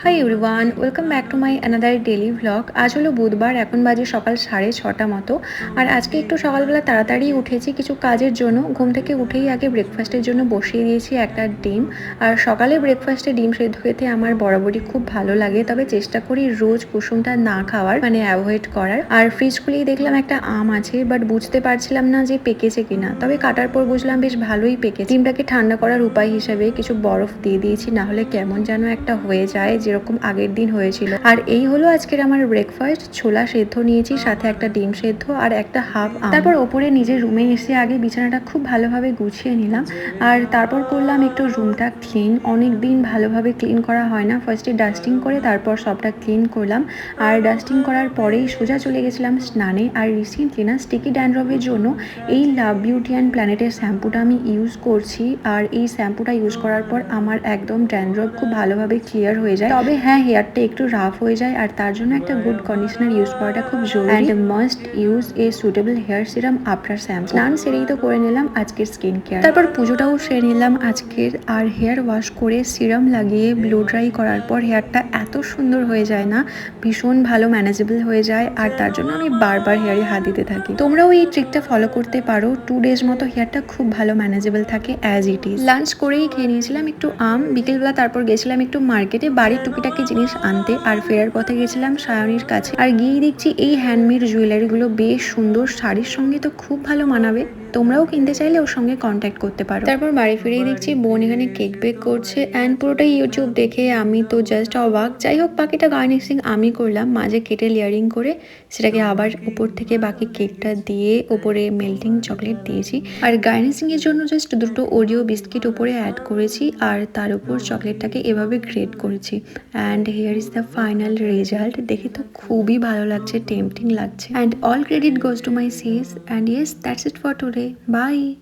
Hi everyone, welcome back to my another daily vlog. আজ হলো বুধবার, এখন বাজে সকাল 6:30 মতো। আর আজকে একটু সকালবেলা তাড়াতাড়ি উঠেছি কিছু কাজের জন্য। ঘুম থেকে উঠেই আগে ব্রেকফাস্টের জন্য বসিয়ে দিয়েছি একটা ডিম। আর সকালে ব্রেকফাস্টে ডিম সেদ্ধ খেতে আমার বরাবরই খুব ভালো লাগে, তবে চেষ্টা করি রোজ কুসুমটা না খাওয়ার, মানে অ্যাভয়েড করার। আর ফ্রিজ খুলেই দেখলাম একটা আম আছে, বাট বুঝতে পারছিলাম না যে পেকেছে কিনা, তবে কাটার পর বুঝলাম বেশ ভালোই পেকেছে। ডিমটাকে ঠান্ডা করার উপায় হিসেবে কিছু বরফ দিয়ে দিয়েছি, না হলে কেমন যেন একটা হয়ে যায়, যেরকম আগের দিন হয়েছিল। আর এই হলো আজকের আমার ব্রেকফাস্ট। ছোলা সেদ্ধ নিয়েছি, সাথে একটা ডিম সেদ্ধ আর একটা হাফ আম। তারপর ওপরে নিজের রুমে এসে আগে বিছানাটা খুব ভালোভাবে গুছিয়ে নিলাম, আর তারপর করলাম একটু রুমটা ক্লিন। অনেক দিন ভালোভাবে ক্লিন করা হয় না, ফার্স্টে ডাস্টিং করে তারপর সবটা ক্লিন করলাম। আর ডাস্টিং করার পরেই সোজা চলে গেছিলাম স্নানে। আর রিসেন্টলি না স্টিকি ড্যান্ড্রফের জন্য এই লাভ বিউটি অ্যান্ড প্ল্যানেটের শ্যাম্পুটা আমি ইউজ করছি। আর এই শ্যাম্পুটা ইউজ করার পর আমার একদম ড্যান্ড্রফ খুব ভালোভাবে ক্লিয়ার হয়ে যায়। তবে হ্যাঁ, হেয়ারটা একটু রাফ হয়ে যায়, আর তার জন্য একটা গুড কন্ডিশনার ইউজ করাটা খুব জরুরি। And must use a suitable hair serum after shampoo. স্নান সেরেই তো করে নিলাম আজকের স্কিন কেয়ার, তারপর পুজোটাও সেরে নিলাম আজকের। আর হেয়ার ওয়াশ করে সিরাম লাগিয়ে ব্লো ড্রাই করার পর হেয়ারটা এত সুন্দর হয়ে যায় না, ভীষণ ভালো ম্যানেজেবল হয়ে যায়। আর তার জন্য আমি বারবার হেয়ারে হাত দিতে থাকি। তোমরাও এই ট্রিকটা ফলো করতে পারো, 2 ডেজ মতো হেয়ারটা খুব ভালো ম্যানেজেবল থাকে অ্যাজ ইট ইজ। লাঞ্চ করেই খেয়ে নিয়েছিলাম একটু আম বিকেলবেলা, তারপর গেছিলাম একটু মার্কেটে বাড়ির টুকিটাকি জিনিস আনতে। আর ফেরার পথে গেছিলাম সায়নীর কাছে, আর গিয়ে দেখছি এই হ্যান্ডমেড জুয়েলারিগুলো বেশ সুন্দর, শাড়ির সঙ্গে তো খুব ভালো মানাবে। তোমরাও কিনতে চাইলে ওর সঙ্গে কন্ট্যাক্ট করতে পারো। তারপর বাড়ি ফিরেই দেখছি বোন এখানে কেক বেক করছে, অ্যান্ড পুরোটাই ইউটিউব দেখে আমি তো জাস্ট অবাক। যাই হোক, বাকিটা গার্নিশিং আমি করলাম, মাঝে কেটে লেয়ারিং করে সেটাকে আবার উপর থেকে বাকি কেকটা দিয়ে ওপরে মেল্টিং চকলেট দিয়েছি। আর গার্নিশিং এর জন্য জাস্ট দুটো ওরিও বিস্কিট উপরে অ্যাড করেছি, আর তার উপর চকলেটটাকে এভাবে গ্রেট করেছি। And here is the final result. দেখে তো খুবই ভালো লাগছে, টেম্পটিং লাগছে। And all credit goes to my sis. And yes, that's it for today. By.